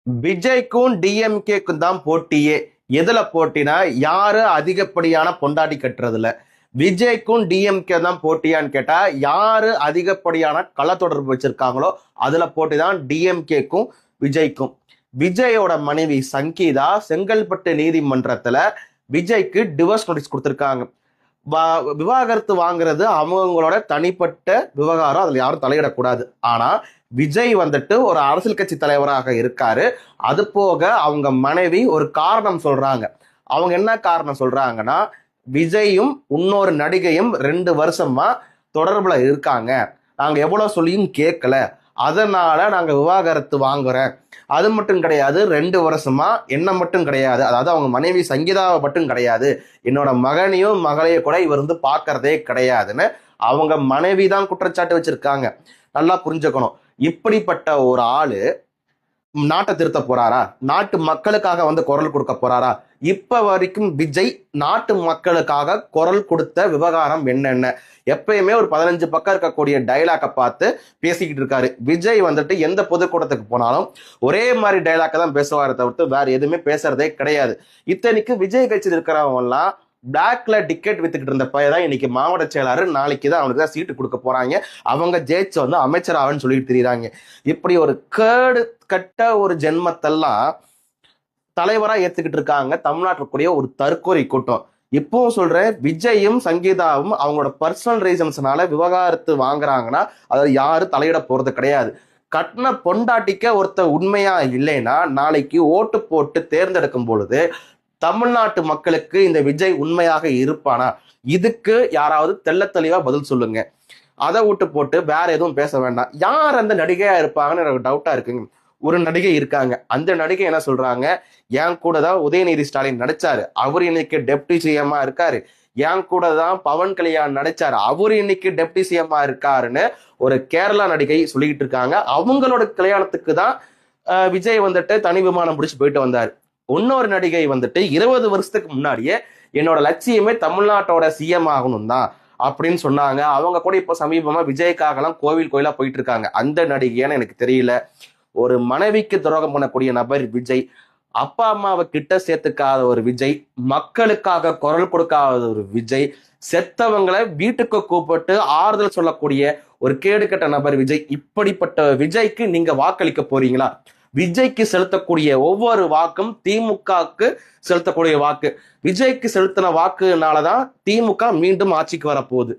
விஜய்க்கும் டிஎம்கேக்கும் தான் போட்டியே. எதுல போட்டினா யாரு அதிகப்படியான பொண்டாட்டி கட்டுறதுல. விஜய்க்கும் டிஎம்கே தான் போட்டியான்னு கேட்டா யாரு அதிகப்படியான கள தொடர்பு வச்சிருக்காங்களோ அதுல போட்டி தான் டிஎம்கேக்கும் விஜய்க்கும். விஜயோட மனைவி சங்கீதா செங்கல்பட்டு நீதிமன்றத்துல விஜய்க்கு டிவோர்ஸ் நோட்டீஸ் கொடுத்திருக்காங்க. விவாகரத்து வாங்குறது அவங்களோட தனிப்பட்ட விவகாரம், அதுல யாரும் தலையிடக்கூடாது. ஆனா விஜய் வந்துட்டு ஒரு அரசியல் கட்சி தலைவராக இருக்காரு. அது போக அவங்க மனைவி ஒரு காரணம் சொல்றாங்க. அவங்க என்ன காரணம் சொல்றாங்கன்னா, விஜயும் இன்னொரு நடிகையும் 2 வருஷமா தொடர்புல இருக்காங்க, நாங்க எவ்வளவு சொல்லியும் கேட்கல, அதனால நாங்க விவாகரத்து வாங்குறேன். அது மட்டும் கிடையாது, 2 வருஷமா என்ன மட்டும் கிடையாது, அதாவது அவங்க மனைவி சங்கீதாவை மட்டும் கிடையாது, என்னோட மகனையும் மகளையும் கூட இவர் பார்க்கறதே கிடையாதுன்னு அவங்க மனைவி தான் குற்றச்சாட்டு வச்சிருக்காங்க. நல்லா புரிஞ்சுக்கணும். இப்படிப்பட்ட ஒரு ஆளு நாட்டை திருத்த போறாரா? நாட்டு மக்களுக்காக குரல் கொடுக்க போறாரா? இப்ப வரைக்கும் விஜய் நாட்டு மக்களுக்காக குரல் கொடுத்த விவகாரம் என்னென்ன? எப்பயுமே ஒரு 15 பக்கம் இருக்கக்கூடிய டைலாக்கை பார்த்து பேசிக்கிட்டு இருக்காரு. விஜய் எந்த பொதுக்கூட்டத்துக்கு போனாலும் ஒரே மாதிரி டைலாக்கை தான் பேசுவாரை தவிர்த்து வேற எதுவுமே பேசுறதே கிடையாது. இத்தனைக்கு விஜய் கட்சியில் இருக்கிறவங்க எல்லாம் பிளாக்ல டிக்கெட் வித்துக்கிட்டு இருந்த பையன் தான் இன்னைக்கு மாவட்ட செயலாளர், நாளைக்கு தான் அவனுக்கு தான் சீட்டு கொடுக்க போறாங்க, அவங்க ஜெயிச்சு அமைச்சர் ஆவன்னு சொல்லிட்டு தெரியுறாங்க. இப்படி ஒரு கேடு கட்ட ஒரு ஜென்மத்தெல்லாம் தலைவரா ஏத்துக்கிட்டு இருக்காங்க தமிழ்நாட்டுக்குரிய ஒரு தற்கொலை கூட்டம். இப்போ சொல்றேன், விஜயும் சங்கீதாவும் அவங்களோட பர்சனல் ரீசன்ஸ்னால விவகாரத்து வாங்குறாங்கன்னா அதை யாரும் தலையிட போறது கிடையாது. கட்டின பொண்டாட்டிக்க ஒருத்த உண்மையா இல்லைன்னா நாளைக்கு ஓட்டு போட்டு தேர்ந்தெடுக்கும் பொழுது தமிழ்நாட்டு மக்களுக்கு இந்த விஜய் உண்மையாக இருப்பானா? இதுக்கு யாராவது தெள்ள தெளிவா பதில் சொல்லுங்க. அதை விட்டு போட்டு வேற எதுவும் பேச வேண்டாம். யார் அந்த நடிகையா இருப்பாங்கன்னு எனக்கு டவுட்டா இருக்குங்க. ஒரு நடிகை இருக்காங்க, அந்த நடிகை என்ன சொல்றாங்க, என் கூட தான் உதயநிதி ஸ்டாலின் நடிச்சாரு, அவர் இன்னைக்கு டெப்டி சிஎம்மா இருக்காரு, என் கூட தான் பவன் கல்யாண் நடிச்சாரு, அவர் இன்னைக்கு டெப்டி சிஎம்மா இருக்காருன்னு ஒரு கேரளா நடிகை சொல்லிக்கிட்டு இருக்காங்க. அவங்களோட கல்யாணத்துக்கு தான் விஜய் தனி விமானம் பிடிச்சு போயிட்டு வந்தாரு. இன்னொரு நடிகை 20 வருஷத்துக்கு முன்னாடியே என்னோட லட்சியமே தமிழ்நாட்டோட சிஎம் ஆகணும் தான் அப்படின்னு சொன்னாங்க. அவங்க கூட இப்ப சமீபமா விஜய்க்காகலாம் கோயிலா போயிட்டு இருக்காங்க. அந்த நடிகைன்னு எனக்கு தெரியல. ஒரு மனைவிக்கு துரோகம் பண்ணக்கூடிய நபர் விஜய், அப்பா அம்மாவை கிட்ட சேர்த்துக்காத ஒரு விஜய், மக்களுக்காக குரல் கொடுக்காத ஒரு விஜய், செத்தவங்களை வீட்டுக்கு கூப்பிட்டு ஆறுதல் சொல்லக்கூடிய ஒரு கேடுகட்ட நபர் விஜய். இப்படிப்பட்ட விஜய்க்கு நீங்க வாக்களிக்க போறீங்களா? விஜய்க்கு செலுத்தக்கூடிய ஒவ்வொரு வாக்கும் திமுகவுக்கு செலுத்தக்கூடிய வாக்கு. விஜய்க்கு செலுத்தின வாக்குனாலதான் திமுக மீண்டும் ஆட்சிக்கு வரப்போகுது.